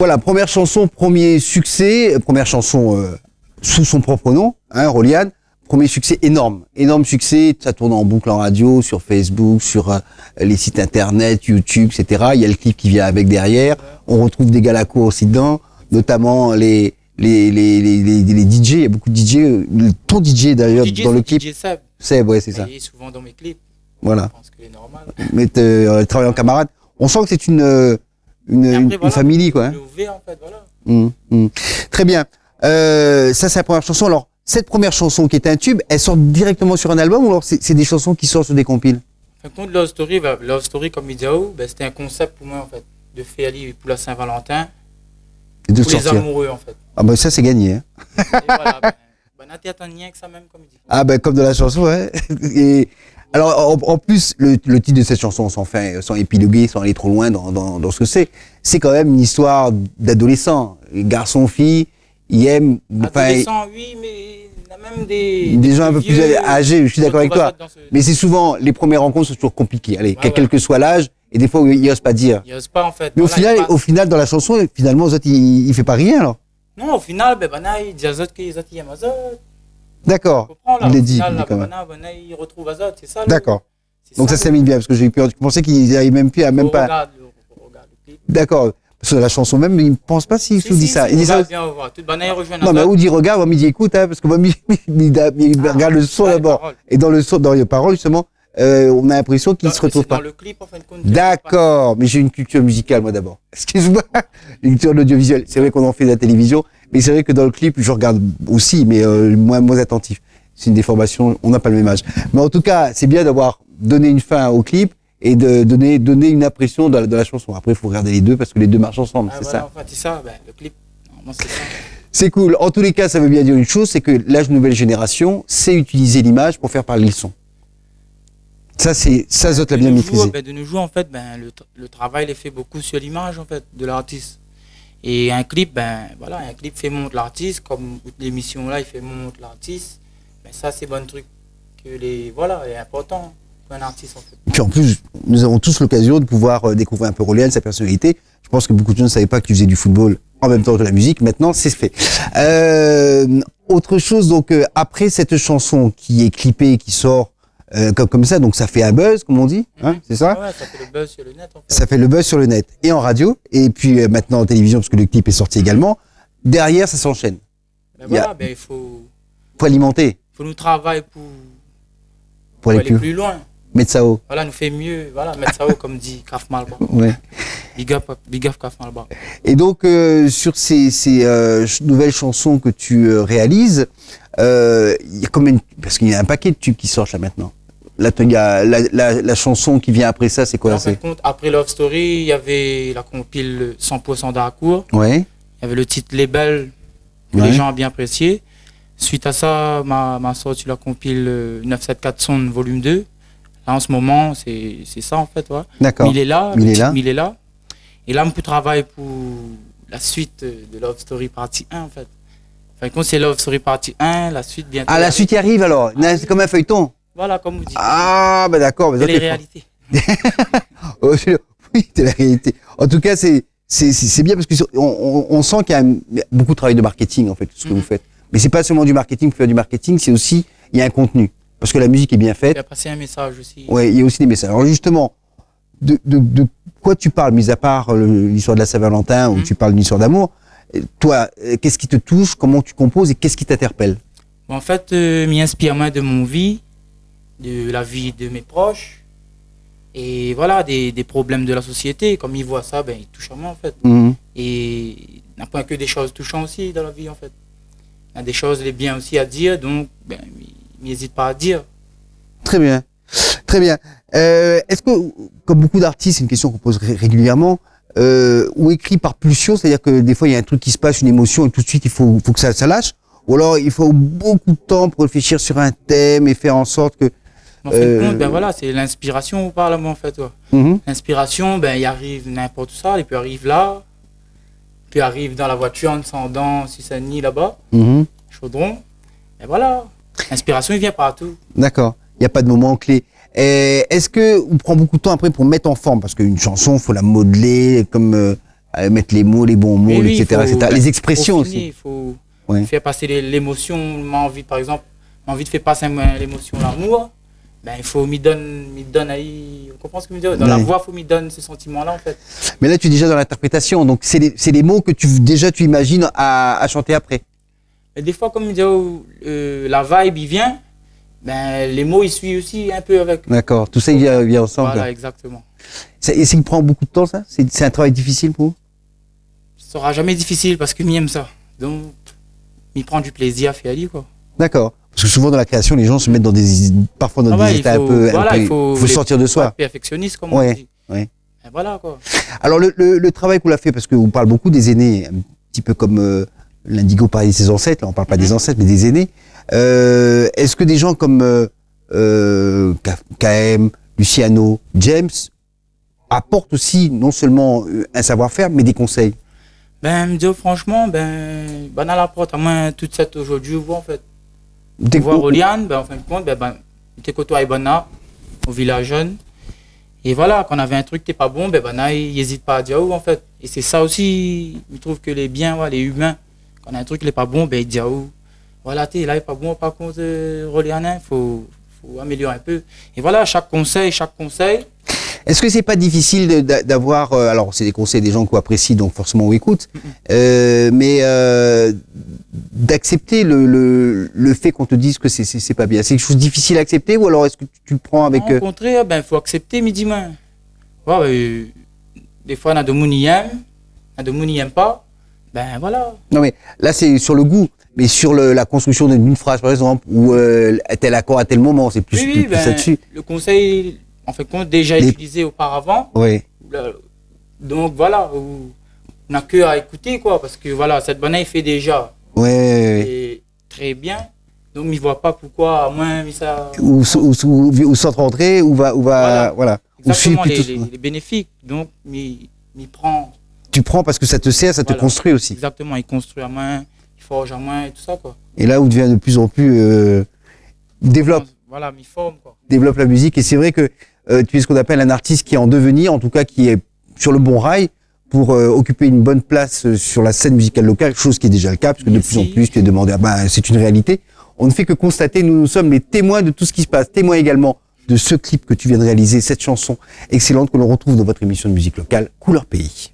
Voilà, première chanson, premier succès, première chanson sous son propre nom, hein, Roliane. Premier succès énorme, énorme succès, ça tourne en boucle en radio, sur Facebook, sur les sites internet, YouTube, etc. Il y a le clip qui vient avec derrière. On retrouve des galacos aussi dedans, notamment les DJ. Il y a beaucoup de DJ. Ton DJ d'ailleurs dans le clip. DJ Seb. Seb, ouais, c'est ça. Il est souvent dans mes clips. Voilà. Je pense qu'il est normal. Mais travaille en camarade. On sent que c'est une famille, quoi. Hein. Ouvert, en fait, voilà. Très bien. Ça, c'est la première chanson. Alors, cette première chanson qui est un tube, elle sort directement sur un album ou alors c'est des chansons qui sortent sur des compiles? En fin de compte, Love Story comme Idiao, c'était un concept pour moi, en fait, de faire aller pour la Saint-Valentin, pour les amoureux, en fait. Ah ben ça, c'est gagné. Hein. Et voilà, n'attends rien que ça même, comme il dit. Ah ben comme de la chanson, ouais. Et alors, en plus, le titre de cette chanson, sans épiloguer, sans aller trop loin dans ce que c'est quand même une histoire d'adolescent, garçon-fille. Ils aiment. Adolescent, oui, mais il y a même des gens un peu plus âgés, je suis d'accord avec toi. Mais c'est souvent, les premières rencontres sont toujours compliquées. Allez, quel que soit l'âge, et des fois, ils n'osent pas dire. Ils n'osent pas, en fait. Mais au final, dans la chanson, finalement, aux autres, il fait pas rien, alors. Non, au final, il dit aux autres qu'ils aiment aux autres. D'accord. Il les dit. Il retrouve aux autres, c'est ça. D'accord. Donc ça s'amène bien, parce que j'ai eu peur. Je pensais qu'ils n'arrivent même plus à même pas. Regarde le clip. D'accord. Parce que la chanson même, il ne pense pas s'il se dit ça. Il dit ça. Non, mais où dit regarde, moi, il dit écoute, hein, parce que moi, il regarde le son d'abord. Et dans le son, dans les paroles, justement, on a l'impression qu'il se retrouve pas. Dans le clip, en fin de compte. D'accord, mais j'ai une culture musicale, moi, d'abord. Excuse-moi. Une culture de l'audiovisuel. C'est vrai qu'on en fait de la télévision, mais c'est vrai que dans le clip, je regarde aussi, mais moins attentif. C'est une déformation, on n'a pas le même âge. Mais en tout cas, c'est bien d'avoir donné une fin au clip et de donner une impression de la chanson. Après, il faut regarder les deux parce que les deux marchent ensemble, c'est ça. En fait, c'est ça, le clip, c'est ça. C'est cool. En tous les cas, ça veut bien dire une chose, c'est que l'âge nouvelle génération sait utiliser l'image pour faire parler le son. Ça, Zot l'a bien maîtrisé. De nos jours, en fait, le travail est fait beaucoup sur l'image, en fait, de l'artiste. Et un clip, un clip fait monter l'artiste, comme l'émission là, il fait monter l'artiste. Ça, c'est bon truc est important. Un artiste en fait. Puis en plus, nous avons tous l'occasion de pouvoir découvrir un peu Roliane, sa personnalité. Je pense que beaucoup de gens ne savaient pas que tu faisais du football en même temps que la musique. Maintenant, c'est fait. Autre chose, donc après cette chanson qui est clippée, qui sort comme ça, donc ça fait un buzz, comme on dit, hein, c'est ça? Ouais, ça fait le buzz sur le net. En fait. Ça fait le buzz sur le net et en radio, et puis maintenant en télévision, parce que le clip est sorti également. Derrière, ça s'enchaîne. Il faut alimenter. Il faut nous travailler pour aller plus loin. Mettre ça haut. Voilà, nous fait mieux. Voilà, mettre ça haut, comme dit Kraf Malba. Ouais. Big up Kraf Malba. Et donc, sur ces nouvelles chansons que tu réalises, il y a combien parce qu'il y a un paquet de tubes qui sortent là maintenant. Là, il y a la chanson qui vient après ça, c'est quoi? Après Love Story, il y avait la compile 100% d'Harcourt. Ouais. Il y avait le titre Label que les gens ont bien apprécié. Suite à ça, m'a sorti la compile 974 Sound volume 2. Là, en ce moment, c'est ça, en fait. Ouais. D'accord. Il est là. Et là, on peut travailler pour la suite de Love Story partie 1, en fait. Enfin, quand c'est Love Story partie 1, la suite bientôt. Ah, la suite y arrive alors. C'est comme un feuilleton. Voilà, comme vous dites. Ah, bah d'accord. C'est les réalités. Oui, c'est la réalité. En tout cas, c'est bien parce qu'on sent qu'il y a beaucoup de travail de marketing, en fait, ce que vous faites. Mais c'est pas seulement du marketing pour faire du marketing, c'est aussi, il y a un contenu. Parce que la musique est bien faite. Il y a passé un message aussi. Oui, il y a aussi des messages. Alors justement, de quoi tu parles, mis à part l'histoire de la Saint-Valentin, où tu parles d'une histoire d'amour, toi, qu'est-ce qui te touche, comment tu composes et qu'est-ce qui t'interpelle? En fait, m'y inspire moi de mon vie, de la vie de mes proches, et voilà, des problèmes de la société. Comme ils voient ça, ils touchent à moi, en fait. Et il n'y a pas que des choses touchantes aussi dans la vie, en fait. Il y a des choses les bien aussi à dire, donc n'hésite pas à dire. Très bien, très bien. Est-ce que, comme beaucoup d'artistes, c'est une question qu'on pose régulièrement, ou écrit par pulsion, c'est-à-dire que des fois il y a un truc qui se passe, une émotion, et tout de suite il faut que ça lâche, ou alors il faut beaucoup de temps pour réfléchir sur un thème et faire en sorte que... En fin de compte, voilà, c'est l'inspiration, on parle à moi, en fait. L'inspiration, il arrive n'importe où ça, il peut arriver là, il peut arriver dans la voiture en descendant, si c'est ni là-bas, Chaudron, et voilà. L'inspiration, il vient partout. D'accord. Il n'y a pas de moment clé. Est-ce que on prend beaucoup de temps après pour mettre en forme? Parce qu'une chanson, il faut la modeler comme mettre les mots, les bons mots, oui, etc., etc. Les expressions aussi. Il faut faire passer l'émotion. Envie, par exemple, envie de faire passer l'émotion, l'amour. Ben, il faut m'y donne on comprend ce que je veux dire. Dans la voix, il faut m'y donner ce sentiment-là, en fait. Mais là, tu es déjà dans l'interprétation, donc c'est les mots que tu imagines à chanter après. Et des fois, comme je dis, la vibe, il vient, ben, les mots, ils suivent aussi un peu avec. D'accord, tout ça, il vient ensemble. Voilà, exactement. Et ça prend beaucoup de temps, ça? C'est un travail difficile pour vous? Ce sera jamais difficile parce que m'aime ça. Donc, il prend du plaisir à faire aller, quoi. D'accord. Parce que souvent dans la création, les gens se mettent parfois dans des états il faut sortir de soi. Perfectionniste, comme on dit. Ouais. Et voilà, quoi. Alors le travail qu'on l'a fait, parce qu'on parle beaucoup des aînés, un petit peu comme l'Indigo parlait de ses ancêtres, là on parle pas des ancêtres, mais des aînés. Est-ce que des gens comme KM, Luciano, James apportent aussi non seulement un savoir-faire, mais des conseils? Ben, franchement, on a la porte à moins toute cette aujourd'hui, en fait. Voir Oliane, en fin de compte, t'es côtoyé Bana au village jeune. Et voilà, quand on avait un truc qui n'est pas bon, Bana, il n'hésite pas à dire où, en fait. Et c'est ça aussi, je trouve que les biens, les humains, quand on a un truc qui n'est pas bon, il dit où. Voilà, là, il n'est pas bon, par contre, Oliane, il faut améliorer un peu. Et voilà, chaque conseil. Est-ce que c'est pas difficile d'avoir, alors c'est des conseils des gens qu'on apprécie, donc forcément on écoute, mais d'accepter le fait qu'on te dise que c'est pas bien. C'est quelque chose de difficile à accepter, ou alors est-ce que tu le prends avec... Non, au contraire, il faut accepter midi-main. Ouais, des fois, on a de monde qui aime, on a de monde qui n'aime pas, voilà. Non mais là c'est sur le goût, mais sur la construction d'une phrase par exemple, ou tel accord à tel moment, c'est plus là-dessus. Le conseil... En fait, compte déjà utilisé auparavant. Oui. Donc voilà, on n'a que à écouter, quoi, parce que voilà, cette bonne il fait déjà. Oui. Très bien. Donc, il ne voit pas pourquoi, à moins, ça. Ou sans rentrer, ou voilà. Exactement, les bénéfices. Donc, il prend. Tu prends parce que ça te sert, ça te construit aussi. Exactement, il construit à main, il forge à main et tout ça, quoi. Et là où devient de plus en plus. Développe. Voilà, il forme, quoi. Développe la musique, et c'est vrai que tu es ce qu'on appelle un artiste qui est en devenir, en tout cas qui est sur le bon rail pour occuper une bonne place sur la scène musicale locale, chose qui est déjà le cas, parce que de plus en plus tu es demandé, c'est une réalité. On ne fait que constater, nous sommes les témoins de tout ce qui se passe, témoins également de ce clip que tu viens de réaliser, cette chanson excellente que l'on retrouve dans votre émission de musique locale, Couleur Pays.